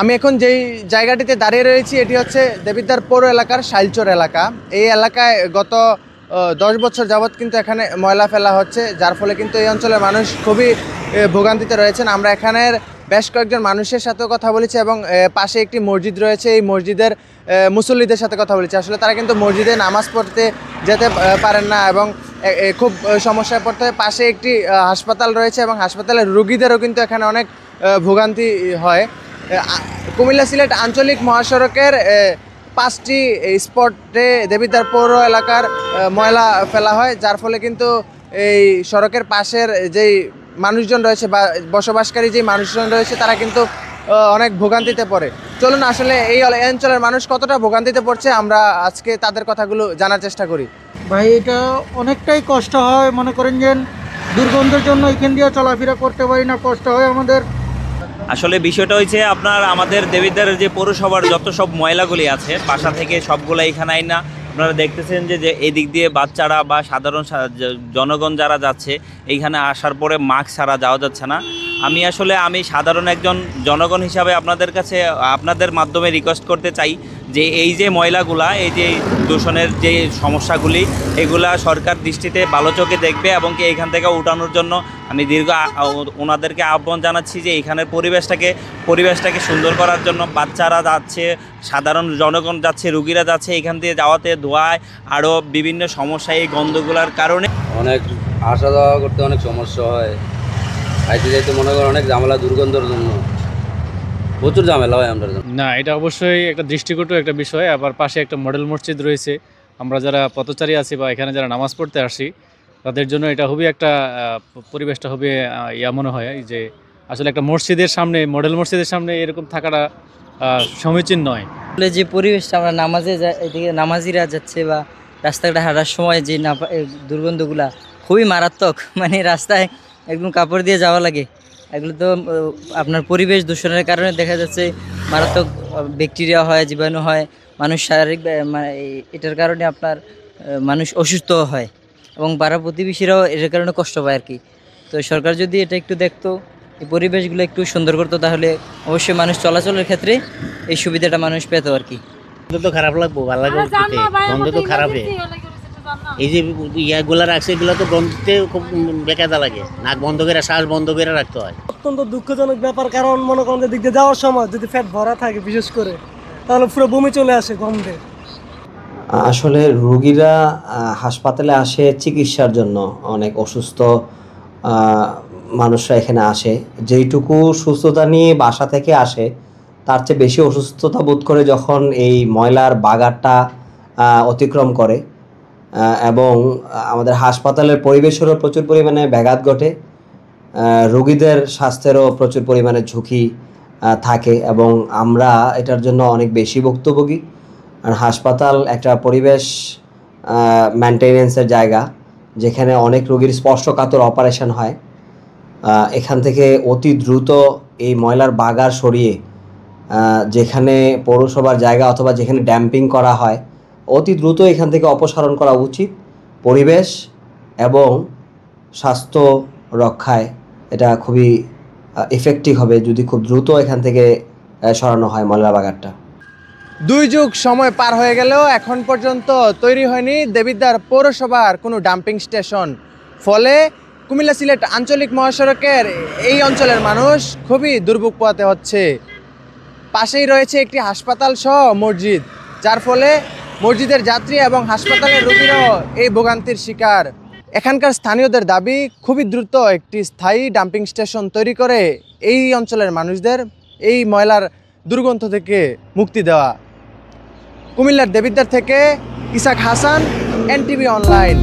আমি এখন যেই জায়গাটিতে দাঁড়িয়ে রয়েছি এটি হচ্ছে দেবিদ্বার পৌর এলাকার শাইলচর এলাকা। এই এলাকায় গত 10 বছর যাবৎ কিন্তু এখানে ময়লা ফেলা হচ্ছে, যার ফলে কিন্তু এই অঞ্চলের মানুষ খুবই ভোগান্তিতে রয়েছেন। আমরা এখানের বেশ কয়েকজন মানুষের সাথেও কথা বলেছি এবং পাশে একটি মসজিদ রয়েছে, এই মসজিদের মুসল্লিদের সাথে কথা বলেছি। আসলে তারা কিন্তু মসজিদে নামাজ পড়তে যেতে পারেন না এবং খুব সমস্যায় পড়তে হয়। পাশে একটি হাসপাতাল রয়েছে এবং হাসপাতালের রোগীদেরও কিন্তু এখানে অনেক ভোগান্তি হয়। কুমিল্লা সিলেট আঞ্চলিক মহাসড়কের 5টি স্পটে দেবিদ্বার পৌর এলাকার ময়লা ফেলা হয়, যার ফলে কিন্তু এই সড়কের পাশের যেই মানুষজন রয়েছে বা বসবাসকারী যেই মানুষজন রয়েছে তারা কিন্তু অনেক ভোগান্তিতে পড়ে। চলুন আসলে এই অঞ্চলের মানুষ কতটা ভোগান্তিতে পড়ছে আমরা আজকে তাদের কথাগুলো জানার চেষ্টা করি। ভাই এটা অনেকটাই কষ্ট হয়, মনে করেন যে দুর্গন্ধের জন্য এখান দিয়ে চলাফেরা করতে পারি না, কষ্ট হয় আমাদের। আসলে বিষয়টা হচ্ছে আপনার আমাদের দেবিদ্বারের যে পৌরসভার যত সব ময়লাগুলি আছে বাসা থেকে সবগুলো এখানে আই না। আপনারা দেখতেছেন যে এদিক দিয়ে বাচ্চারা বা সাধারণ জনগণ যারা যাচ্ছে এইখানে আসার পরে মাস্ক ছাড়া যাওয়া যাচ্ছে না। আমি সাধারণ একজন জনগণ হিসাবে আপনাদের কাছে আপনাদের মাধ্যমে রিকোয়েস্ট করতে চাই যে এই যে ময়লাগুলা, এই যে দূষণের যে সমস্যাগুলি, এগুলা সরকার দৃষ্টিতে ভালো চোখে দেখবে এবং কি এইখান থেকে উঠানোর জন্য আমি ওনাদেরকে আহ্বান জানাচ্ছি যে এইখানের পরিবেশটাকে সুন্দর করার জন্য। বাচ্চারা যাচ্ছে, সাধারণ জনগণ যাচ্ছে, রুগীরা যাচ্ছে, এইখান দিয়ে যাওয়াতে ধোঁয়ায় আরও বিভিন্ন সমস্যা এই গন্ধগুলার কারণে অনেক আসা যাওয়া করতে অনেক সমস্যা হয়। খাইতে যাইতে মনে করেন অনেক ঝামেলা, দুর্গন্ধের জন্য প্রচুর ঝামেলা হয় আমাদের জন্য। না, এটা অবশ্যই একটা দৃষ্টিকটু একটা বিষয়। আবার পাশে একটা মডেল মসজিদ রয়েছে। আমরা যারা পথচারী আছি বা এখানে যারা নামাজ পড়তে আসি তাদের জন্য এটা খুবই একটা পরিবেশটা হবে মনে হয় যে আসলে একটা মসজিদের সামনে, মডেল মসজিদের সামনে এরকম থাকাটা সমীচীন নয়। যে পরিবেশটা আমরা এদিকে নামাজিরা যাচ্ছে বা রাস্তাঘাটে হাঁটার সময় যে দুর্গন্ধগুলা খুবই মারাত্মক, মানে রাস্তায় একদম কাপড় দিয়ে যাওয়া লাগে। এগুলো তো আপনার পরিবেশ দূষণের কারণে দেখা যাচ্ছে মারাত্মক ব্যাকটেরিয়া হয়, জীবাণু হয়, মানুষ শারীরিক এটার কারণে আপনার মানুষ অসুস্থ হয় এবং পাড়া প্রতিবেশীরাও এটার কারণে কষ্ট পায় আর কি। তো সরকার যদি এটা একটু দেখতো, এই পরিবেশগুলো একটু সুন্দর করতো, তাহলে অবশ্যই মানুষ চলাচলের ক্ষেত্রে এই সুবিধাটা মানুষ পেত আর কি। তো খারাপ লাগবো, ভালো লাগবে, গন্ধ তো খারাপে। এই যে ইয়াগুলা রাখছে এগুলো তো গন্ধতে খুব বেকায়দা লাগে, নাক বন্ধ করে শ্বাস বন্ধ করে রাখতে হয়। অত্যন্ত দুঃখজনক ব্যাপার, কারণ মনে করেন যে দিক দিয়ে যাওয়ার সময় যদি পেট ভরা থাকে বিশেষ করে, তাহলে পুরো বমি চলে আসে গন্ধে। আসলে রোগীরা হাসপাতালে আসে চিকিৎসার জন্য, অনেক অসুস্থ মানুষরা এখানে আসে। যেইটুকু সুস্থতা নিয়ে বাসা থেকে আসে তার চেয়ে বেশি অসুস্থতা বোধ করে যখন এই ময়লার বাগারটা অতিক্রম করে এবং আমাদের হাসপাতালের পরিবেশেরও প্রচুর পরিমাণে ব্যাঘাত ঘটে, রোগীদের স্বাস্থ্যেরও প্রচুর পরিমাণে ঝুঁকি থাকে এবং আমরা এটার জন্য অনেক বেশি ভুক্তভোগী। আর হাসপাতাল একটা পরিবেশ মেনটেনেন্সের জায়গা, যেখানে অনেক রোগীর স্পর্শকাতর অপারেশন হয়। এখান থেকে অতি দ্রুত এই ময়লার বাগার সরিয়ে যেখানে পৌরসভার জায়গা অথবা যেখানে ড্যাম্পিং করা হয় অতি দ্রুত এখান থেকে অপসারণ করা উচিত। পরিবেশ এবং স্বাস্থ্য রক্ষায় এটা খুবই ইফেক্টিভ হবে যদি খুব দ্রুত এখান থেকে সরানো হয় ময়লার বাগারটা। 2 যুগ সময় পার হয়ে গেলেও এখন পর্যন্ত তৈরি হয়নি দেবিদ্বার পৌরসভার কোনো ডাম্পিং স্টেশন। ফলে কুমিল্লা সিলেট আঞ্চলিক মহাসড়কের এই অঞ্চলের মানুষ খুবই দুর্ভোগ পোহাতে হচ্ছে। পাশেই রয়েছে একটি হাসপাতাল সহ মসজিদ, যার ফলে মসজিদের যাত্রী এবং হাসপাতালের রোগীরাও এই ভোগান্তির শিকার। এখানকার স্থানীয়দের দাবি খুবই দ্রুত একটি স্থায়ী ডাম্পিং স্টেশন তৈরি করে এই অঞ্চলের মানুষদের এই ময়লার দুর্গন্ধ থেকে মুক্তি দেওয়া। কুমিল্লার দেবিদ্বার থেকে ইসাক হাসান, NTV অনলাইন।